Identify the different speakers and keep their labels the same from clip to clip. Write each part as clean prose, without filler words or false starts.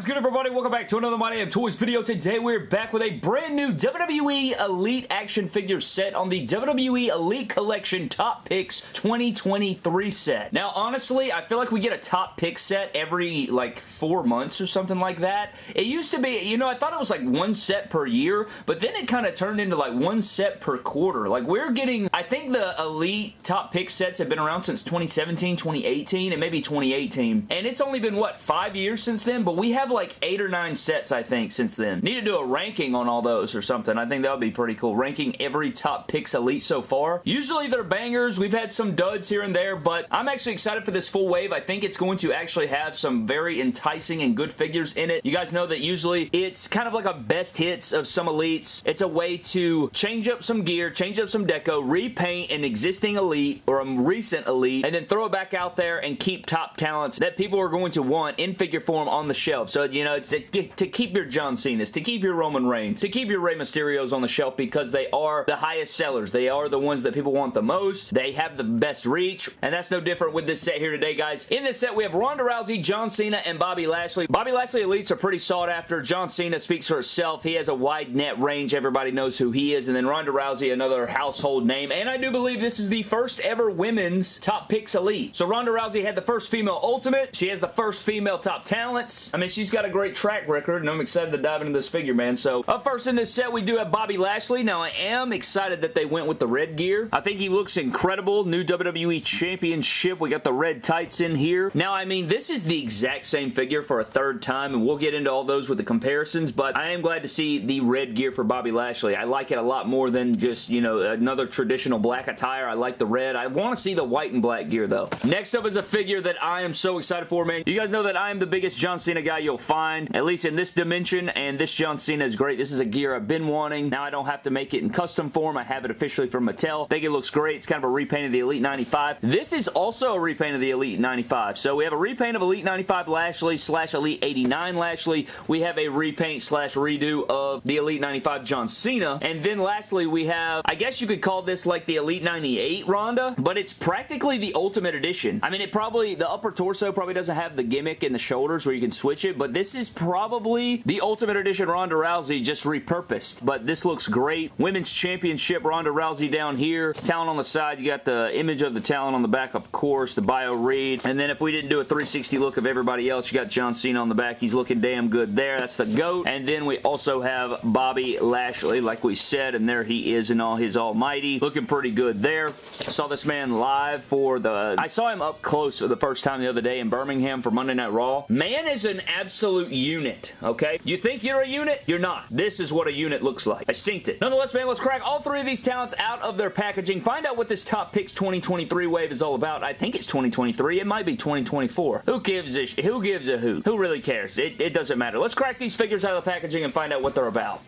Speaker 1: good, everybody? Welcome back to another My Damn Toys video. Today we're back with a brand new WWE Elite action figure set on the WWE Elite Collection Top Picks 2023 set. Now, honestly, I feel like we get a top pick set every, like, 4 months or something like that. It used to be, you know, I thought it was like one set per year, but then it kind of turned into like one set per quarter. Like, we're getting, I think the Elite top pick sets have been around since 2017, 2018, and maybe 2018. And it's only been, what, 5 years since then? But we have like 8 or 9 sets, I think, since then. Need to do a ranking on all those or something. I think that would be pretty cool. Ranking every top picks Elite so far. Usually they're bangers. We've had some duds here and there, but I'm actually excited for this full wave. I think it's going to actually have some very enticing and good figures in it. You guys know that usually it's kind of like a best hits of some Elites. It's a way to change up some gear, change up some deco, repaint an existing Elite or a recent Elite, and then throw it back out there and keep top talents that people are going to want in figure form on the shelf. So, you know, it's to keep your John Cena's, to keep your Roman Reigns, to keep your Rey Mysterios on the shelf because they are the highest sellers. They are the ones that people want the most. They have the best reach, and that's no different with this set here today, guys. In this set, we have Ronda Rousey, John Cena, and Bobby Lashley. Bobby Lashley Elites are pretty sought after. John Cena speaks for himself. He has a wide net range. Everybody knows who he is. And then Ronda Rousey, another household name. And I do believe this is the first ever women's top picks Elite. So Ronda Rousey had the first female Ultimate. She has the first female top talents. I mean, she's got a great track record, and I'm excited to dive into this figure, man. So, up first in this set, we do have Bobby Lashley. Now, I am excited that they went with the red gear. I think he looks incredible. New WWE Championship. We got the red tights in here. Now, I mean, this is the exact same figure for a third time, and we'll get into all those with the comparisons, but I am glad to see the red gear for Bobby Lashley. I like it a lot more than just, you know, another traditional black attire. I like the red. I want to see the white and black gear, though. Next up is a figure that I am so excited for, man. You guys know that I am the biggest John Cena guy you'll find, at least in this dimension, and this John Cena is great. This is a gear I've been wanting. Now I don't have to make it in custom form. I have it officially from Mattel. I think it looks great. It's kind of a repaint of the Elite 95. This is also a repaint of the Elite 95. So we have a repaint of Elite 95 Lashley / Elite 89 Lashley. We have a repaint / redo of the Elite 95 John Cena. And then lastly, we have, I guess you could call this like the Elite 98 Ronda, but it's practically the Ultimate Edition. I mean, it probably, the upper torso probably doesn't have the gimmick in the shoulders where you can switch it, but this is probably the Ultimate Edition Ronda Rousey just repurposed. But this looks great. Women's Championship Ronda Rousey down here. Talent on the side. You got the image of the talent on the back, of course. The bio read. And then if we didn't do a 360 look of everybody else, you got John Cena on the back. He's looking damn good there. That's the GOAT. And then we also have Bobby Lashley, like we said, and there he is in all his almighty. Looking pretty good there. I saw this man live for the... I saw him up close for the first time the other day in Birmingham for Monday Night Raw. Man is an absolute unit, okay? You think you're a unit? You're not. This is what a unit looks like. I synced it. Nonetheless, man, let's crack all 3 of these talents out of their packaging. Find out what this Top Picks 2023 wave is all about. I think it's 2023. It might be 2024. Who gives a who? Who really cares? It doesn't matter. Let's crack these figures out of the packaging and find out what they're about.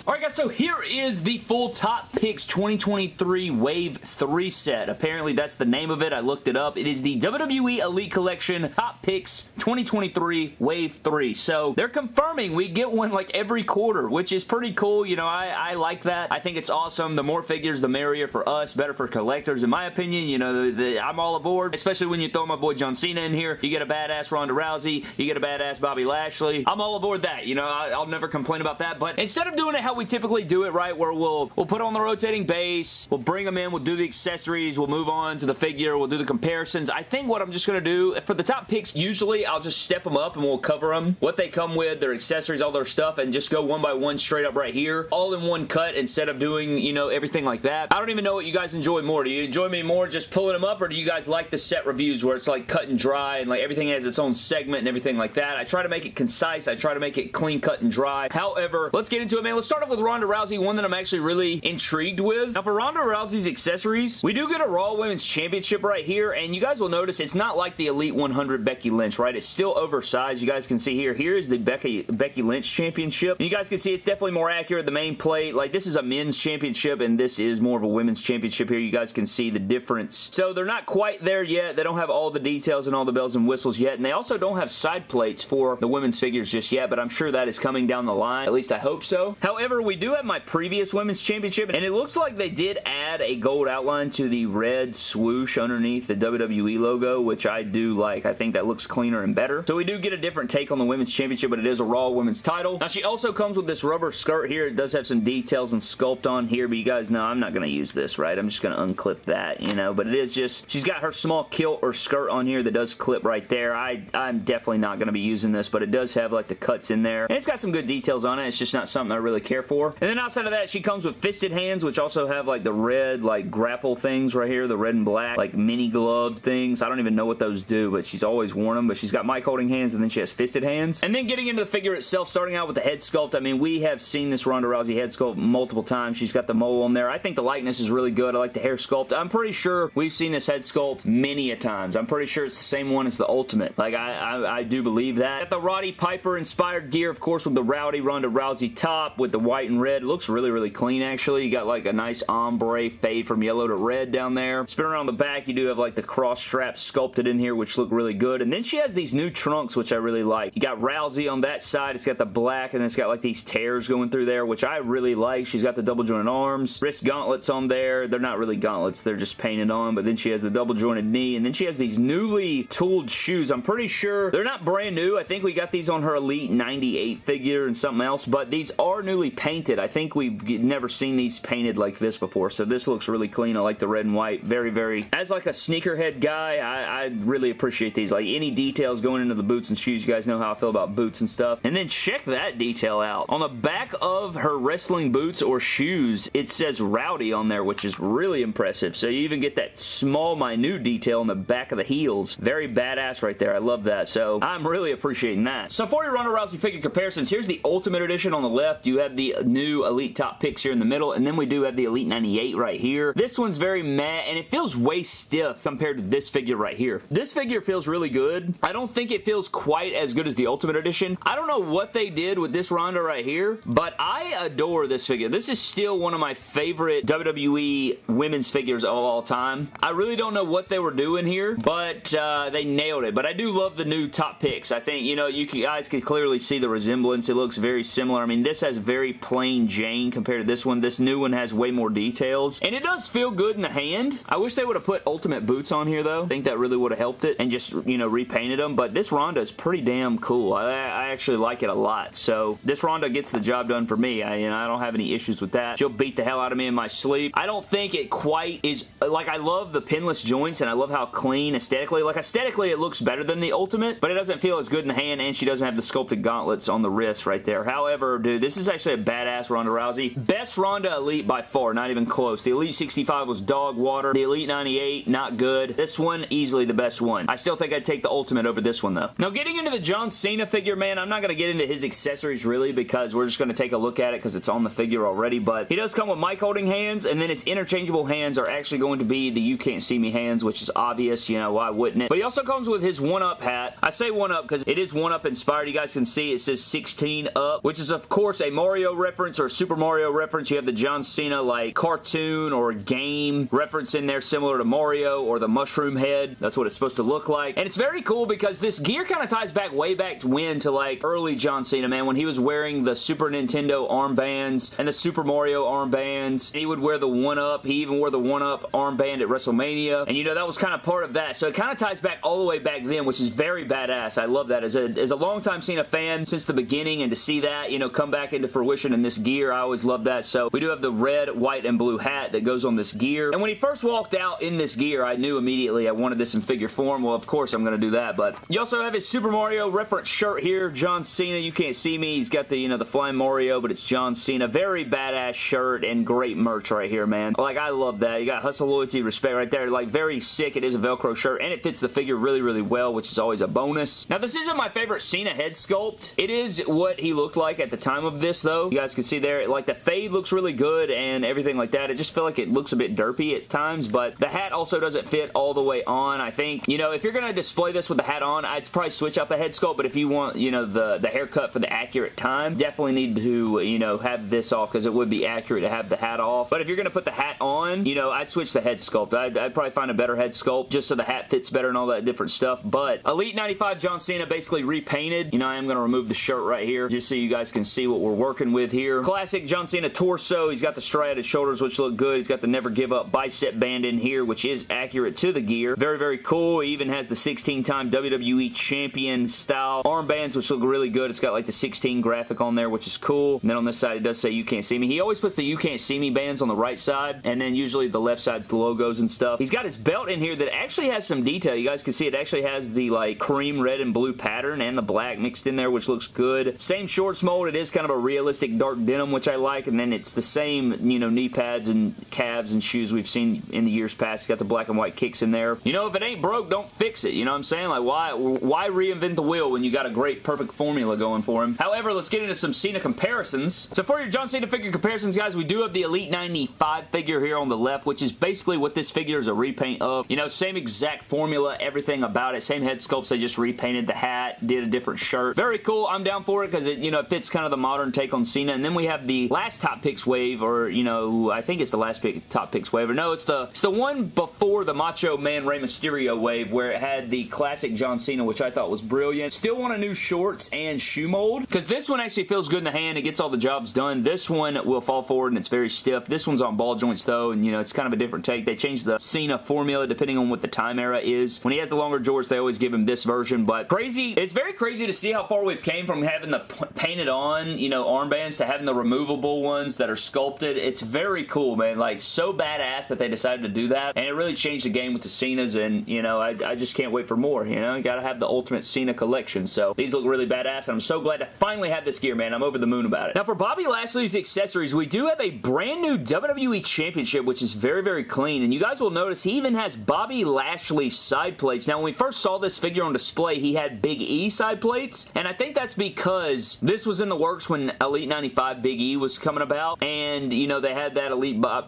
Speaker 1: Alright guys, so here is the full Top Picks 2023 Wave 3 set. Apparently that's the name of it. I looked it up. It is the WWE Elite Collection Top Picks 2023 Wave 3. So they're confirming we get one like every quarter, which is pretty cool. You know, I like that. I think it's awesome. The more figures, the merrier for us. Better for collectors, in my opinion. You know, I'm all aboard, especially when you throw my boy John Cena in here. You get a badass Ronda Rousey. You get a badass Bobby Lashley. I'm all aboard that. You know, I'll never complain about that. But instead of doing it how we typically do it, right, where we'll put on the rotating base, we'll bring them in, we'll do the accessories, we'll move on to the figure, we'll do the comparisons. I think what I'm just going to do, for the top picks, usually I'll just step them up and we'll cover them, what they come with, their accessories, all their stuff, and just go one by one straight up right here, all in one cut instead of doing, you know, everything like that. I don't even know what you guys enjoy more. Do you enjoy me more just pulling them up, or do you guys like the set reviews where it's like cut and dry and like everything has its own segment and everything like that? I try to make it concise. I try to make it clean, cut, and dry. However, let's get into it, man. Let's start off with Ronda Rousey, one that I'm actually really intrigued with. Now, for Ronda Rousey's accessories, we do get a Raw Women's Championship right here, and you guys will notice it's not like the Elite 100 Becky Lynch, right? It's still oversized. You guys can see here. Here is the Becky Lynch Championship. And you guys can see it's definitely more accurate. The main plate, like this is a men's championship, and this is more of a women's championship here. You guys can see the difference. So they're not quite there yet. They don't have all the details and all the bells and whistles yet, and they also don't have side plates for the women's figures just yet, but I'm sure that is coming down the line. At least I hope so. However, However, we do have my previous Women's Championship, and it looks like they did add a gold outline to the red swoosh underneath the WWE logo, which I do like. I think that looks cleaner and better. So we do get a different take on the Women's Championship, but it is a Raw Women's title. Now, she also comes with this rubber skirt here. It does have some details and sculpt on here, but you guys know I'm not going to use this, right? I'm just going to unclip that, you know, but it is just, she's got her small kilt or skirt on here that does clip right there. I'm definitely not going to be using this, but it does have like the cuts in there, and it's got some good details on it. It's just not something I really care for. And then outside of that, she comes with fisted hands, which also have like the red like grapple things right here, the red and black like mini gloved things. I don't even know what those do, but she's always worn them. But she's got mic holding hands, and then she has fisted hands. And then getting into the figure itself, starting out with the head sculpt. I mean, we have seen this Ronda Rousey head sculpt multiple times. She's got the mole on there. I think the likeness is really good. I like the hair sculpt. I'm pretty sure we've seen this head sculpt many a times. I'm pretty sure it's the same one as the Ultimate. Like, I do believe that. Got the Roddy Piper inspired gear, of course, with the Rowdy Ronda Rousey top with the white and red. It looks really, really clean, actually. You got like a nice ombre fade from yellow to red down there. Spin around the back, you do have like the cross straps sculpted in here, which look really good. And then she has these new trunks, which I really like. You got Rousey on that side. It's got the black, and it's got like these tears going through there, which I really like. She's got the double jointed arms, wrist gauntlets on there. They're not really gauntlets. They're just painted on, but then she has the double jointed knee, and then she has these newly tooled shoes. I'm pretty sure they're not brand new. I think we got these on her Elite 98 figure and something else, but these are newly painted. I think we've never seen these painted like this before, so this looks really clean. I like the red and white. Very, very, as like a sneakerhead guy, I really appreciate these. Like any details going into the boots and shoes, you guys know how I feel about boots and stuff. And then check that detail out. On the back of her wrestling boots or shoes, it says Rowdy on there, which is really impressive. So you even get that small, minute detail on the back of the heels. Very badass right there. I love that. So I'm really appreciating that. So for your Ronda Rousey figure comparisons, here's the Ultimate Edition on the left. You have the new Elite Top Picks here in the middle, and then we do have the Elite 98 right here. This one's very matte, and it feels way stiff compared to this figure right here. This figure feels really good. I don't think it feels quite as good as the Ultimate Edition. I don't know what they did with this Ronda right here, but I adore this figure. This is still one of my favorite WWE women's figures of all time. I really don't know what they were doing here, but they nailed it. But I do love the new Top Picks. I think, you know, you guys can clearly see the resemblance. It looks very similar. I mean, this has very plain Jane compared to this one. This new one has way more details, and it does feel good in the hand. I wish they would have put Ultimate boots on here, though. I think that really would have helped it, and just, you know, repainted them. But this Ronda is pretty damn cool. I actually like it a lot. So this Ronda gets the job done for me. I don't have any issues with that. She'll beat the hell out of me in my sleep. I don't think it quite is, like, I love the pinless joints, and I love how clean aesthetically. Like, aesthetically, it looks better than the Ultimate, but it doesn't feel as good in the hand, and she doesn't have the sculpted gauntlets on the wrist right there. However, dude, this is actually a badass Ronda Rousey. Best Ronda Elite by far, not even close. The Elite 65 was dog water. The Elite 98, not good. This one, easily the best one. I still think I'd take the Ultimate over this one, though. Now, getting into the John Cena figure, man, I'm not going to get into his accessories, really, because we're just going to take a look at it because it's on the figure already, but he does come with mic holding hands, and then his interchangeable hands are actually going to be the You Can't See Me hands, which is obvious, you know, why wouldn't it? But he also comes with his 1-Up hat. I say 1-Up because it is 1-Up inspired. You guys can see it says 16 up, which is, of course, a Mario reference or a Super Mario reference. You have the John Cena, like, cartoon or game reference in there, similar to Mario or the mushroom head. That's what it's supposed to look like. And it's very cool because this gear kind of ties back way back when to, like, early John Cena, man, when he was wearing the Super Nintendo armbands and the Super Mario armbands. And he would wear the 1-Up. He even wore the 1-Up armband at WrestleMania. And, you know, that was kind of part of that. So it kind of ties back all the way back then, which is very badass. I love that. As a longtime Cena fan since the beginning, and to see that, you know, come back into fruition in this gear, I always love that. So we do have the red, white, and blue hat that goes on this gear. And when he first walked out in this gear, I knew immediately I wanted this in figure form. Well, of course I'm going to do that, but you also have his Super Mario reference shirt here. John Cena, You Can't See Me. He's got the, you know, the flying Mario, but it's John Cena. Very badass shirt and great merch right here, man. Like, I love that. You got hustle, loyalty, respect right there. Like, very sick. It is a Velcro shirt, and it fits the figure really, really well, which is always a bonus. Now, this isn't my favorite Cena head sculpt. It is what he looked like at the time of this, though. You guys can see there, like, the fade looks really good and everything like that. I just feel like it looks a bit derpy at times, but the hat also doesn't fit all the way on. I think, you know, if you're going to display this with the hat on, I'd probably switch out the head sculpt, but if you want, you know, the haircut for the accurate time, definitely need to, you know, have this off because it would be accurate to have the hat off. But if you're going to put the hat on, you know, I'd switch the head sculpt. I'd probably find a better head sculpt just so the hat fits better and all that different stuff. But Elite 95 John Cena basically repainted. You know, I am going to remove the shirt right here just so you guys can see what we're working with. with here. Classic John Cena torso. He's got the striated shoulders, which look good. He's got the never give up bicep band in here, which is accurate to the gear. Very, very cool. He even has the 16-time WWE champion style armbands, which look really good. It's got like the 16 graphic on there, which is cool. And then on this side, it does say you can't see me. He always puts the you can't see me bands on the right side, and then usually the left side's the logos and stuff. He's got his belt in here that actually has some detail. You guys can see it actually has the like cream red and blue pattern and the black mixed in there, which looks good. Same shorts mold. It is kind of a realistic dark denim, which I like, and then it's the same, you know, knee pads and calves and shoes we've seen in the years past. It's got the black and white kicks in there. You know, if it ain't broke, don't fix it. You know what I'm saying? Like, why reinvent the wheel when you got a great, perfect formula going for him? However, let's get into some Cena comparisons. So for your John Cena figure comparisons, guys, we do have the Elite 95 figure here on the left, which is basically what this figure is a repaint of. You know, same exact formula, everything about it. Same head sculpts. They just repainted the hat, did a different shirt. Very cool. I'm down for it because it, you know, it fits kind of the modern take on Cena. And then we have the last Top Picks wave, or, you know, I think it's the last Top Picks wave. Or no, it's the one before the Macho Man Rey Mysterio wave where it had the classic John Cena, which I thought was brilliant. Still want a new shorts and shoe mold because this one actually feels good in the hand. It gets all the jobs done. This one will fall forward and it's very stiff. This one's on ball joints though, and you know, it's kind of a different take. They changed the Cena formula depending on what the time era is. When he has the longer jorts, they always give him this version, but crazy. It's very crazy to see how far we've came from having the painted on, you know, armbands to having the removable ones that are sculpted. It's very cool, man. Like, so badass that they decided to do that, and it really changed the game with the Cenas, and, you know, I just can't wait for more, you know? You gotta have the ultimate Cena collection, so these look really badass, and I'm so glad to finally have this gear, man. I'm over the moon about it. Now, for Bobby Lashley's accessories, we do have a brand new WWE Championship, which is very, very clean, and you guys will notice he even has Bobby Lashley side plates. Now, when we first saw this figure on display, he had Big E side plates, and I think that's because this was in the works when Elite 95 Big E was coming about, and, you know, they had that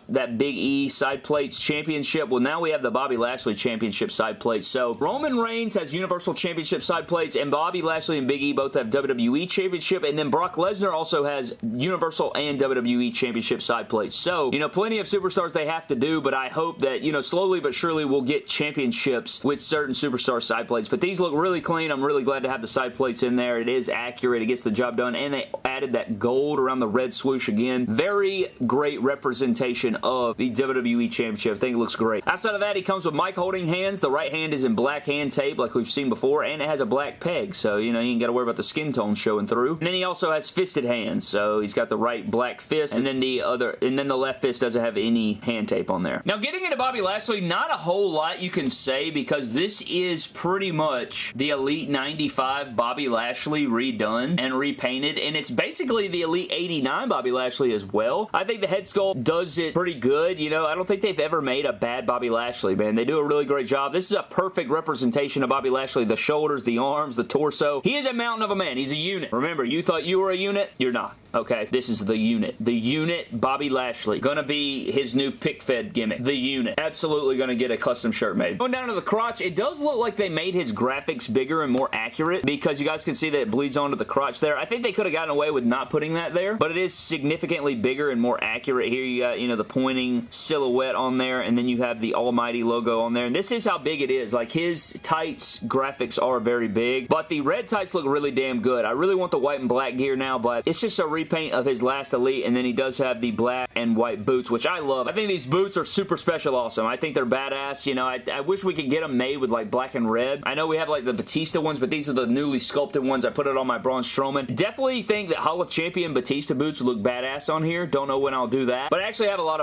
Speaker 1: that Big E side plates championship. Well, now we have the Bobby Lashley championship side plates. So, Roman Reigns has Universal Championship side plates, and Bobby Lashley and Big E both have WWE Championship, and then Brock Lesnar also has Universal and WWE Championship side plates. So, you know, plenty of superstars they have to do, but I hope that, you know, slowly but surely we'll get championships with certain superstar side plates. But these look really clean. I'm really glad to have the side plates in there. It is accurate. It gets the job done, and they added that gold around the red swoosh again. Very great representation of the WWE Championship. I think it looks great. Outside of that, he comes with mic holding hands. The right hand is in black hand tape like we've seen before, and it has a black peg, so, you know, you ain't got to worry about the skin tone showing through. And then he also has fisted hands, so he's got the right black fist, and then the left fist doesn't have any hand tape on there. Now, getting into Bobby Lashley, not a whole lot you can say because this is pretty much the Elite 95 Bobby Lashley redone and repainted, and it's basically the Elite 89 Bobby Lashley as well. I think the head sculpt does it pretty good. You know, I don't think they've ever made a bad Bobby Lashley, man. They do a really great job. This is a perfect representation of Bobby Lashley. The shoulders, the arms, the torso. He is a mountain of a man. He's a unit. Remember, you thought you were a unit? You're not. Okay, this is the unit. The unit, Bobby Lashley. Gonna be his new pick-fed gimmick. The unit. Absolutely gonna get a custom shirt made. Going down to the crotch, it does look like they made his graphics bigger and more accurate because you guys can see that it bleeds onto the crotch there. I think they could have gotten away with not putting that there, but it is significantly bigger and more accurate. Here you got, you know, the pointing silhouette on there, and then you have the almighty logo on there, and this is how big it is. Like, his tights graphics are very big, but the red tights look really damn good. I really want the white and black gear now, but it's just a repaint of his last Elite, and then he does have the black and white boots, which I love. I think these boots are super special awesome. I think they're badass. You know, I wish we could get them made with like black and red. I know we have like the Batista ones, but these are the newly sculpted ones. I put it on my Braun Strowman. Definitely think that Hall of Champion Batista boots would look badass on here. Don't know when I'll do that, but I actually have a lot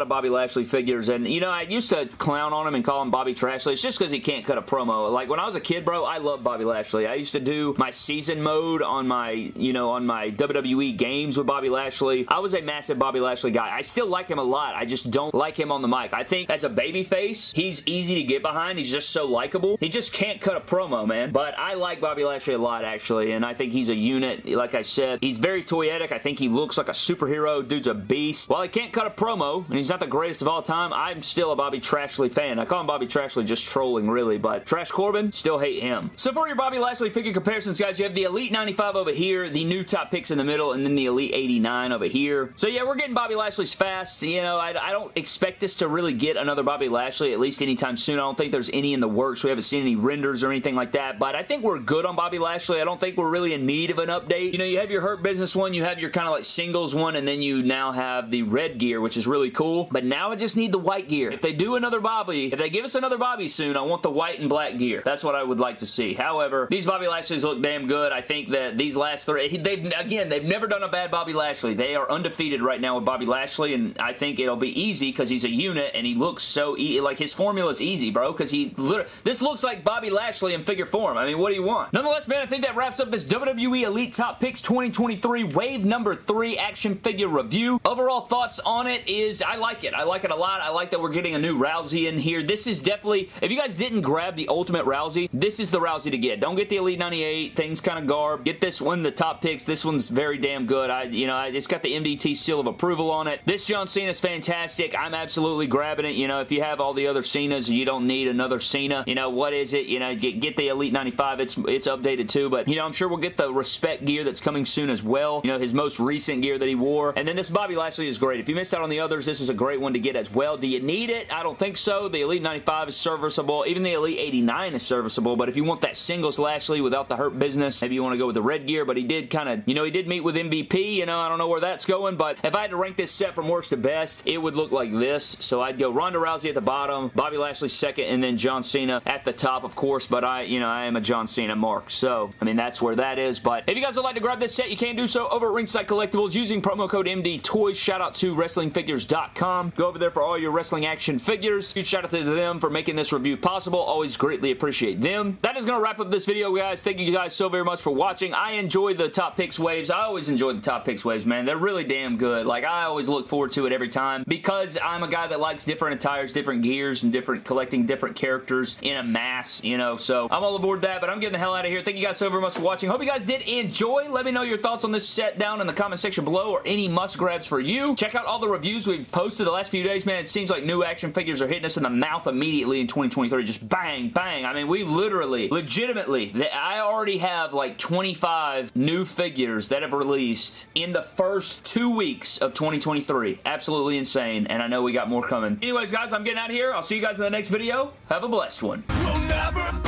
Speaker 1: of Bobby Lashley figures, and you know, I used to clown on him and call him Bobby Trashley. It's just because he can't cut a promo. Like, when I was a kid, bro, I loved Bobby Lashley. I used to do my season mode on my, you know, on my WWE games with Bobby Lashley. I was a massive Bobby Lashley guy. I still like him a lot. I just don't like him on the mic. I think as a babyface, he's easy to get behind. He's just so likable. He just can't cut a promo, man. But I like Bobby Lashley a lot, actually, and I think he's a unit. Like I said, he's very toyetic. I think he looks like a superhero. Dude's a beast. While he can't cut a promo, and he's not the greatest of all time, I'm still a Bobby Trashley fan. I call him Bobby Trashley just trolling, really, but Trash Corbin, still hate him. So for your Bobby Lashley figure comparisons, guys, you have the Elite 95 over here, the new Top top picks in the middle, and then the Elite 89 over here. So yeah, we're getting Bobby Lashley's fast. You know, I don't expect us to really get another Bobby Lashley, at least anytime soon. I don't think there's any in the works. We haven't seen any renders or anything like that, but I think we're good on Bobby Lashley. I don't think we're really in need of an update. You know, you have your Hurt Business one, you have your kind of like singles one, and then you now have the red gear, which is really cool, but now I just need the white gear. If they do another Bobby, if they give us another Bobby soon, I want the white and black gear. That's what I would like to see. However, these Bobby Lashleys look damn good. I think that these last three, they've never done a bad Bobby Lashley. They are undefeated right now with Bobby Lashley, and I think it'll be easy because he's a unit and he looks so like his formula is easy, bro, because he literally, this looks like Bobby Lashley in figure form. I mean, what do you want? Nonetheless, man, I think that wraps up this WWE Elite Top Picks 2023 Wave number 3 action figure review. Overall thoughts on it is I like it. I like it a lot. I like that we're getting a new Rousey in here. This is definitely, if you guys didn't grab the Ultimate Rousey, this is the Rousey to get. Don't get the Elite 98. Things kind of garb. Get this one, the Top Picks. This one's very damn good. It's got the MDT seal of approval on it. This John Cena's fantastic. I'm absolutely grabbing it. You know, if you have all the other Cenas, you don't need another Cena. You know, what is it? You know, get the Elite 95. It's updated too, but, you know, I'm sure we'll get the Respect gear that's coming soon as well. You know, his most recent gear that he wore. And then this Bobby Lashley is great. If you missed out on the others, this is a great one to get as well. Do you need it? I don't think so. The Elite 95 is serviceable. Even the Elite 89 is serviceable, but if you want that singles Lashley without the Hurt Business, maybe you want to go with the red gear, but he did kind of, you know, he did meet with MVP. You know, I don't know where that's going, but if I had to rank this set from worst to best, it would look like this. So I'd go Ronda Rousey at the bottom, Bobby Lashley second, and then John Cena at the top, of course, but I am a John Cena mark, so, I mean, that's where that is, but if you guys would like to grab this set, you can do so over at Ringside Collectibles using promo code MDTOYS. Shout out to WrestlingFigures.com. Go over there for all your wrestling action figures. Huge shout out to them for making this review possible. Always greatly appreciate them. That is going to wrap up this video, guys. Thank you guys so very much for watching. I enjoy the Top Picks waves. I always enjoy the Top Picks waves, man. They're really damn good. Like, I always look forward to it every time because I'm a guy that likes different attires, different gears, and collecting different characters in a mass, you know, so I'm all aboard that, but I'm getting the hell out of here. Thank you guys so very much for watching. Hope you guys did enjoy. Let me know your thoughts on this set down in the comment section below or any must-grabs for you. Check out all the reviews we've posted the last few days, man. It seems like new action figures are hitting us in the mouth immediately in 2023. Just bang, bang. I mean, we literally, legitimately, I already have like 25 new figures that have released in the first 2 weeks of 2023. Absolutely insane, and I know we got more coming. Anyways, guys, I'm getting out of here. I'll see you guys in the next video. Have a blessed one. We'll never